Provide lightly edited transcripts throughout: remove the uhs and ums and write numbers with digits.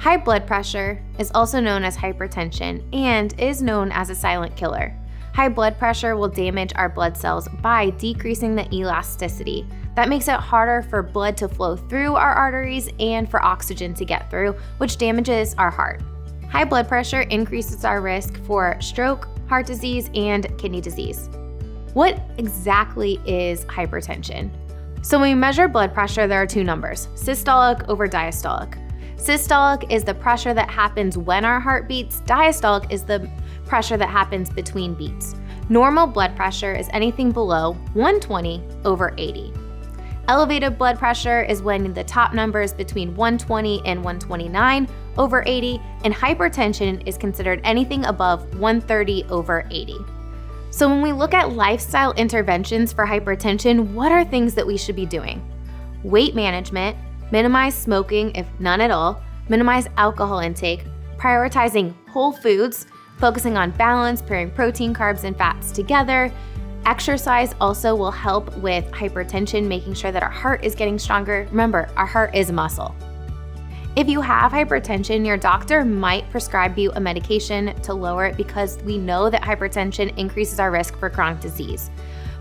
High blood pressure is also known as hypertension and is known as a silent killer. High blood pressure will damage our blood cells by decreasing the elasticity. That makes it harder for blood to flow through our arteries and for oxygen to get through, which damages our heart. High blood pressure increases our risk for stroke, heart disease, and kidney disease. What exactly is hypertension? So when we measure blood pressure, there are two numbers, systolic over diastolic. Systolic is the pressure that happens when our heart beats. Diastolic is the pressure that happens between beats. Normal blood pressure is anything below 120 over 80. Elevated blood pressure is when the top number is between 120 and 129 over 80, and hypertension is considered anything above 130 over 80. So when we look at lifestyle interventions for hypertension, what are things that we should be doing? Weight management, minimize smoking if none at all, minimize alcohol intake, prioritizing whole foods, focusing on balance, pairing protein, carbs, and fats together. Exercise also will help with hypertension, making sure that our heart is getting stronger. Remember, our heart is a muscle. If you have hypertension, your doctor might prescribe you a medication to lower it because we know that hypertension increases our risk for chronic disease.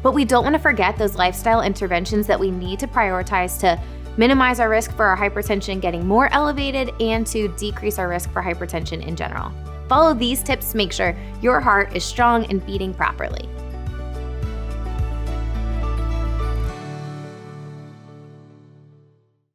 But we don't want to forget those lifestyle interventions that we need to prioritize to minimize our risk for our hypertension getting more elevated and to decrease our risk for hypertension in general. Follow these tips to make sure your heart is strong and beating properly.